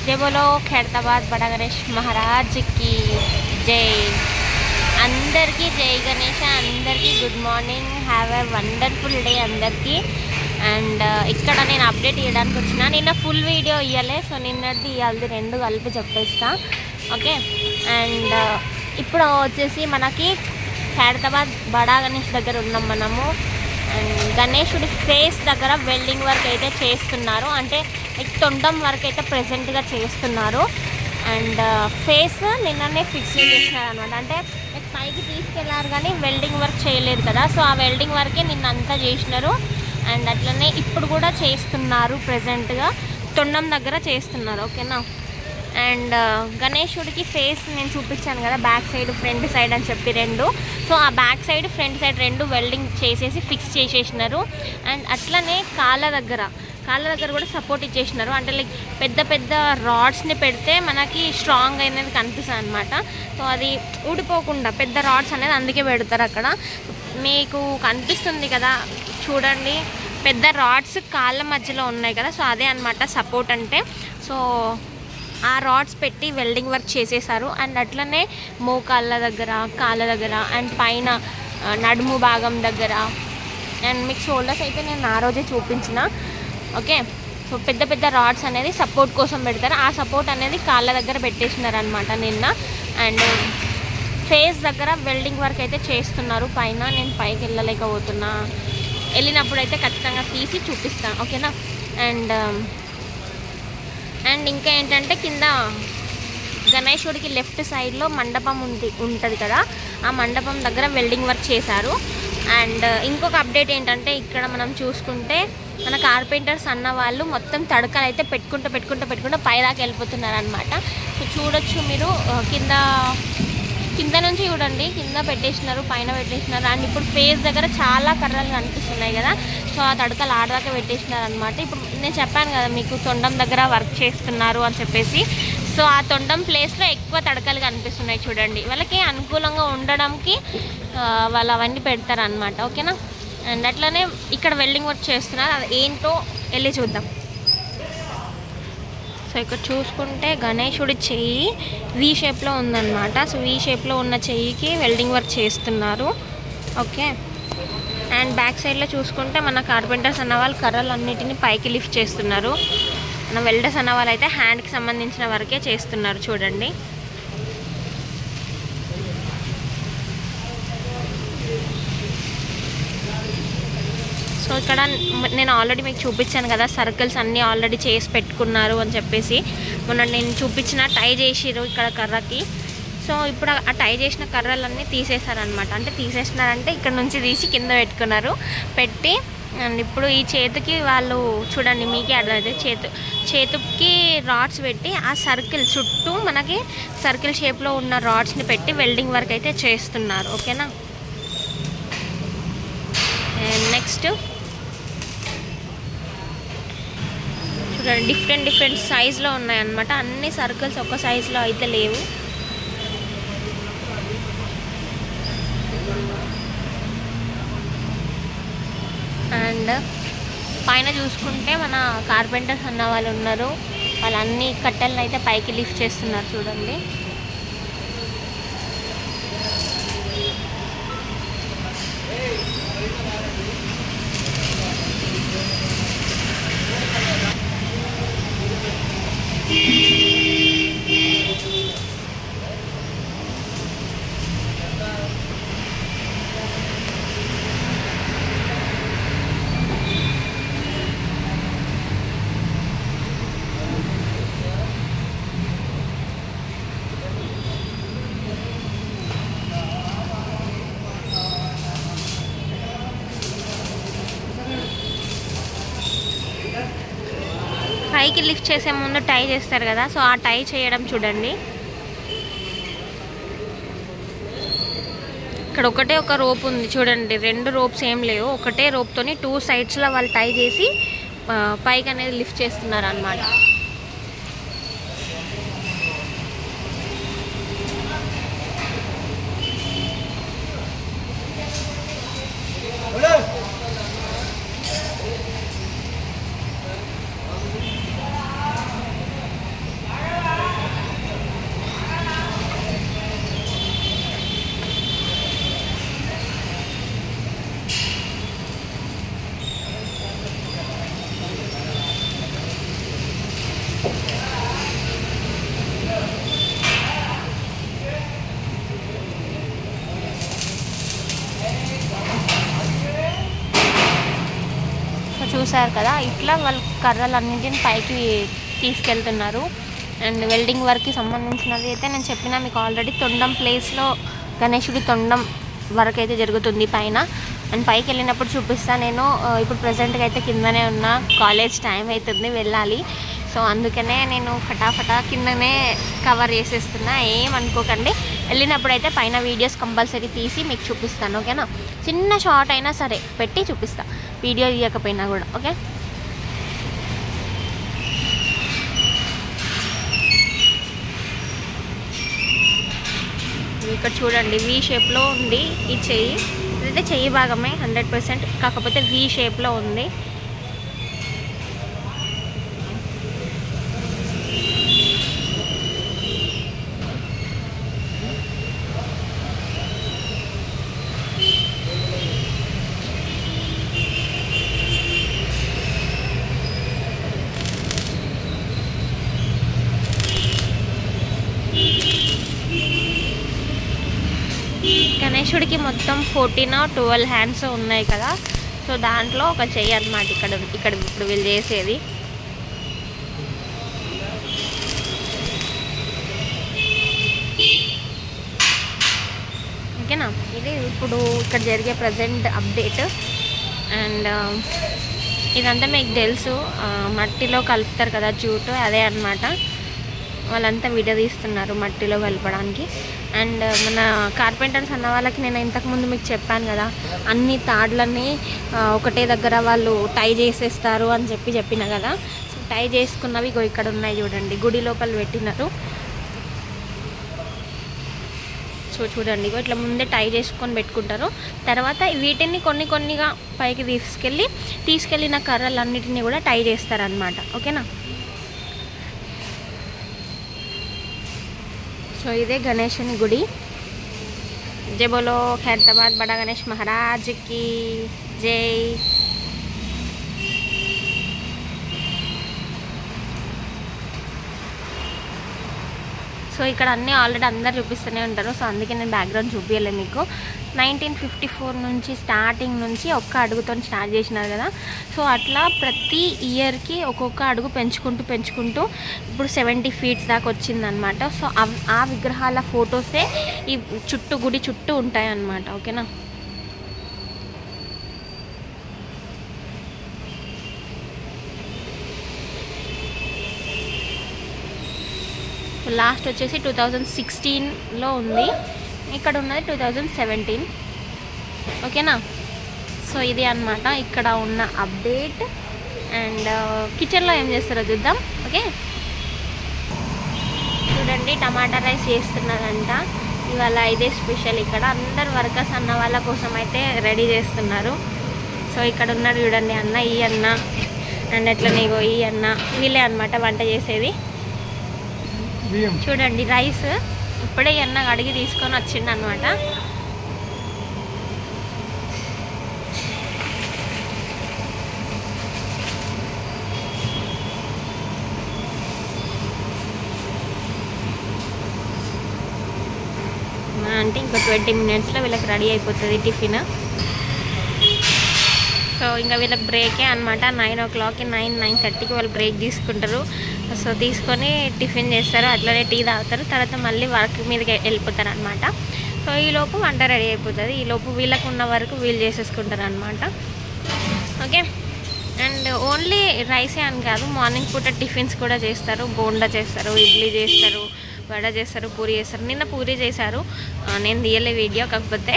जय बोलो खैरताबाद बड़ा गणेश महाराज की जय। अंदर की जय गणेश, अंदर की good morning, have a wonderful day అందరికీ. అండ్ ఇక్కడ నేను అప్డేట్ ఇవ్వడానికి వచ్చిన, నిన్న ఫుల్ వీడియో ఇవ్వలే, సో నిన్నది ఇవ్వాలి, రెండు కలిపి చెప్పేస్తా. ఓకే. అండ్ ఇప్పుడు వచ్చేసి మనకి ఖైరతాబాద్ బడా గణేష్ దగ్గర ఉన్నాం మనము. అండ్ గణేశుడి ఫేస్ దగ్గర వెల్డింగ్ వర్క్ అయితే చేస్తున్నారు, అంటే తొండం వర్క్ అయితే ప్రెజెంట్గా చేస్తున్నారు. అండ్ ఫేస్ నిన్ననే ఫిక్స్ చేసినారు అనమాట, అంటే పైకి తీసుకెళ్ళారు కానీ వెల్డింగ్ వర్క్ చేయలేదు కదా, సో ఆ వెల్డింగ్ వర్కే నిన్న అంతా చేసినారు. అండ్ అట్లనే ఇప్పుడు కూడా చేస్తున్నారు, ప్రెజెంట్గా తొండం దగ్గర చేస్తున్నారు. ఓకేనా. అండ్ గణేశుడికి ఫేస్ నేను చూపించాను కదా, బ్యాక్ సైడ్ ఫ్రంట్ సైడ్ అని చెప్పి రెండు, సో ఆ బ్యాక్ సైడ్ ఫ్రంట్ సైడ్ రెండు వెల్డింగ్ చేసేసి ఫిక్స్ చేసేసినారు. అండ్ అట్లనే కాళ్ళ దగ్గర కూడా సపోర్ట్ ఇచ్చేసినారు, అంటే లైక్ పెద్ద పెద్ద రాడ్స్ని పెడితే మనకి స్ట్రాంగ్ అనేది కనిపిస్తుంది అనమాట. సో అది ఊడిపోకుండా పెద్ద రాడ్స్ అనేది అందుకే పెడతారు అక్కడ. మీకు కనిపిస్తుంది కదా చూడండి, పెద్ద రాడ్స్ కాళ్ళ మధ్యలో ఉన్నాయి కదా, సో అదే అనమాట సపోర్ట్ అంటే. సో ఆ రాడ్స్ పెట్టి వెల్డింగ్ వర్క్ చేసేసారు. అండ్ అట్లనే మోకాళ్ళ దగ్గర, కాళ్ళ దగ్గర, అండ్ పైన నడుము భాగం దగ్గర, అండ్ మీకు షోల్డర్స్ అయితే నేను ఆ రోజే చూపించిన. ఓకే. సో పెద్ద పెద్ద రాడ్స్ అనేది సపోర్ట్ కోసం పెడతారు, ఆ సపోర్ట్ అనేది కాళ్ళ దగ్గర పెట్టేసినారు అనమాట నిన్న. అండ్ ఫేస్ దగ్గర వెల్డింగ్ వర్క్ అయితే చేస్తున్నారు పైన. నేను పైకి వెళ్ళలేకపోతున్నా, వెళ్ళినప్పుడు అయితే ఖచ్చితంగా తీసి చూపిస్తాను. ఓకేనా. అండ్ ఇంకా ఏంటంటే కింద గణేశుడికి లెఫ్ట్ సైడ్లో మండపం ఉంటుంది కదా, ఆ మండపం దగ్గర వెల్డింగ్ వర్క్ చేశారు. అండ్ ఇంకొక అప్డేట్ ఏంటంటే ఇక్కడ మనం చూసుకుంటే మన కార్పెంటర్స్ అన్న వాళ్ళు మొత్తం తడకలు అయితే పెట్టుకుంటూ పైదాకా వెళ్ళిపోతున్నారు అనమాట. సో చూడొచ్చు మీరు, కింద నుంచి చూడండి, కింద పెట్టేసినారు, పైన పెట్టేసినారు. అండ్ ఇప్పుడు ఫేస్ దగ్గర చాలా కర్రలు కనిపిస్తున్నాయి కదా, సో ఆ తడకలు ఆడదాకా పెట్టేసినారు అనమాట. ఇప్పుడు నేను చెప్పాను కదా మీకు తొండం దగ్గర వర్క్ చేస్తున్నారు అని చెప్పేసి, సో ఆ తొండం ప్లేస్లో ఎక్కువ తడకలు కనిపిస్తున్నాయి చూడండి. వాళ్ళకి అనుకూలంగా ఉండడానికి వాళ్ళు అవన్నీ పెడతారు అనమాట. ఓకేనా. అండ్ అట్లనే ఇక్కడ వెల్డింగ్ వర్క్ చేస్తున్నారు, అది ఏంటో వెళ్ళి చూద్దాం. సో ఇక్కడ చూసుకుంటే గణేశుడి చెయ్యి వీ షేప్లో ఉందన్నమాట. సో వీ షేప్లో ఉన్న చెయ్యికి వెల్డింగ్ వర్క్ చేస్తున్నారు. ఓకే. అండ్ బ్యాక్ సైడ్లో చూసుకుంటే మన కార్పెంటర్స్ అన్న వాళ్ళు కర్రలు అన్నిటిని పైకి లిఫ్ట్ చేస్తున్నారు. మన వెల్డర్స్ అన్న వాళ్ళు అయితే హ్యాండ్కి సంబంధించిన వరకే చేస్తున్నారు చూడండి. సో ఇక్కడ నేను ఆల్రెడీ మీకు చూపించాను కదా, సర్కిల్స్ అన్నీ ఆల్రెడీ చేసి పెట్టుకున్నారు అని చెప్పేసి. మొన్న నేను చూపించిన టై చేసిరు ఇక్కడ కర్రకి. సో ఇప్పుడు ఆ టై చేసిన కర్రలన్నీ తీసేశారనమాట, అంటే తీసేసినారంటే ఇక్కడ నుంచి తీసి కింద పెట్టి. అండ్ ఇప్పుడు ఈ చేతికి వాళ్ళు చూడండి, మీకే అర్థమైతే చేతికి రాడ్స్ పెట్టి ఆ సర్కిల్ చుట్టూ మనకి సర్కిల్ షేప్లో ఉన్న రాడ్స్ని పెట్టి వెల్డింగ్ వర్క్ అయితే చేస్తున్నారు. ఓకేనా. అండ్ నెక్స్ట్ చూడండి, డిఫరెంట్ సైజులో ఉన్నాయన్నమాట, అన్ని సర్కిల్స్ ఒక సైజులో అయితే లేవు. అండ్ పైన చూసుకుంటే మన కార్పెంటర్స్ అన్న వాళ్ళు ఉన్నారు, వాళ్ళు అన్ని కట్టెలను అయితే పైకి లిఫ్ట్ చేస్తున్నారు చూడండి. పైకి లిఫ్ట్ చేసే ముందు టై చేస్తారు కదా, సో ఆ టై చేయడం చూడండి. ఇక్కడ ఒకటే ఒక రోప్ ఉంది చూడండి, రెండు రోప్స్ ఏం లేవు, ఒకటే రోప్తోని 2 సైడ్స్లో వాళ్ళు టై చేసి పైకి అనేది లిఫ్ట్ చేస్తున్నారు అన్నమాట. చూసారు కదా, ఇట్లా వాళ్ళు కర్రలన్నింటిని పైకి తీసుకెళ్తున్నారు. అండ్ వెల్డింగ్ వర్క్కి సంబంధించినది అయితే నేను చెప్పిన మీకు ఆల్రెడీ తొండం ప్లేస్లో గణేశుడి తొండం వర్క్ అయితే జరుగుతుంది పైన. అండ్ పైకి వెళ్ళినప్పుడు చూపిస్తాను నేను. ఇప్పుడు ప్రజెంట్గా అయితే కిందనే ఉన్న, కాలేజ్ టైం అవుతుంది, వెళ్ళాలి. సో అందుకనే నేను ఫటాఫటా కిందనే కవర్ చేసేస్తున్నా, ఏమనుకోకండి. వెళ్ళినప్పుడు అయితే పైన వీడియోస్ కంపల్సరీ తీసి మీకు చూపిస్తాను, ఓకేనా. చిన్న షార్ట్ అయినా సరే పెట్టి చూపిస్తా, వీడియో తీయకపోయినా కూడా, ఓకే. ఇక్కడ చూడండి వి షేప్లో ఉంది ఈ చెయ్యి. ఇదైతే చెయ్యి భాగమే 100%, కాకపోతే వి షేప్లో ఉంది. గణేశుడికి మొత్తం 14 or 12 హ్యాండ్స్ ఉన్నాయి కదా. సో దాంట్లో ఒక చెయ్యి అన్నమాట ఇక్కడ ఇప్పుడు వీళ్ళు చేసేది. ఓకేనా. ఇది ఇప్పుడు ఇక్కడ జరిగే ప్రజెంట్ అప్డేట్. అండ్ ఇదంతా మీకు తెలుసు, మట్టిలో కలుపుతారు కదా జూటు, అదే అన్నమాట. వాళ్ళంతా విడదీస్తున్నారు మట్టిలో కలపడానికి. అండ్ మన కార్పెంటర్స్ అన్న వాళ్ళకి నేను ఇంతకుముందు మీకు చెప్పాను కదా, అన్ని తాడ్లన్నీ ఒకటే దగ్గర వాళ్ళు టై చేసేస్తారు అని చెప్పిన కదా. సో టై చేసుకున్నవి ఇక్కడ ఉన్నాయి చూడండి, గుడి లోపల పెట్టినారు. సో చూడండి ఇట్లా ముందే టై చేసుకొని పెట్టుకుంటారు. తర్వాత వీటిని కొన్నిగా పైకి తీసుకెళ్ళిన కర్రలన్నిటిని కూడా టై చేస్తారనమాట, ఓకేనా. సో ఇదే గణేశుని గుడి. జై బోలో ఖైరతాబాద్ బడా గణేష్ మహారాజ్కి జై. సో ఇక్కడ అన్నీ ఆల్రెడీ అందరు చూపిస్తూనే ఉంటారు, సో అందుకే నేను బ్యాక్గ్రౌండ్ చూపించలేదు మీకు. 1954 నుంచి స్టార్టింగ్ నుంచి ఒక్క అడుగుతో స్టార్ట్ చేసినారు కదా. సో అట్లా ప్రతి ఇయర్కి ఒక్కొక్క అడుగు పెంచుకుంటూ ఇప్పుడు 70 feet దాకా వచ్చిందనమాట. సో ఆ విగ్రహాల ఫొటోసే ఈ గుడి చుట్టూ ఉంటాయన్నమాట, ఓకేనా. లాస్ట్ వచ్చేసి 2016లో ఉంది, ఇక్కడ ఉన్నది 2017, ఓకేనా. సో ఇది అన్నమాట ఇక్కడ ఉన్న అప్డేట్. అండ్ కిచెన్లో ఏం చేస్తారో చూద్దాం, ఓకే. చూడండి టమాటా రైస్ చేస్తున్నారంట ఇవాళ, ఇదే స్పెషల్. ఇక్కడ అందరు వర్కర్స్ అన్న వాళ్ళ కోసం అయితే రెడీ చేస్తున్నారు. సో ఇక్కడ ఉన్నారు చూడండి అన్న, ఈ అన్న అండ్ అట్లనే ఈ అన్న, వీళ్ళే అన్నమాట వంట చేసేది. చూడండి రైస్ ఇప్పుడే అన్న అడిగి తీసుకొని వచ్చిండు అనమాట. అంటే ఇంకో 20 minutesలో వీళ్ళకి రెడీ అయిపోతుంది టిఫిన్. సో ఇంకా వీళ్ళకి బ్రేకే అనమాట. 9 o'clockకి 9:30కి వాళ్ళు బ్రేక్ తీసుకుంటారు. సో తీసుకొని టిఫిన్ చేస్తారు, అట్లనే టీ తాగుతారు, తర్వాత మళ్ళీ వర్క్ మీదకి వెళ్ళిపోతారు అనమాట. సో ఈలోపు వంట రెడీ అయిపోతుంది, ఈలోపు వీళ్ళకు ఉన్న వరకు వీళ్ళు చేసేసుకుంటారు అనమాట, ఓకే. అండ్ ఓన్లీ రైసే అని కాదు, మార్నింగ్ పూట టిఫిన్స్ కూడా చేస్తారు. బోండా చేస్తారు, ఇడ్లీ చేస్తారు, వడ చేస్తారు, పూరి చేస్తారు. నిన్న పూరి చేశారు, నేను తీయలే వీడియో, కాకపోతే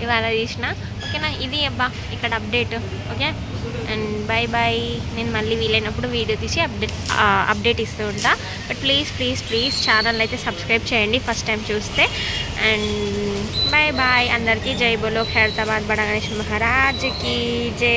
ఇవాళ తీసిన, ఓకేనా. ఇది అబ్బా ఇక్కడ అప్డేట్, ఓకే. And bye. నేను మళ్ళీ వీలైనప్పుడు వీడియో తీసి అప్డేట్ ఇస్తూ ఉంటా. బట్ ప్లీజ్ ఛానల్ అయితే సబ్స్క్రైబ్ చేయండి ఫస్ట్ టైం చూస్తే. అండ్ బాయ్ అందరికీ జై బోలో ఖైరతాబాద్ బడా గణేష్ మహారాజ్కి జై.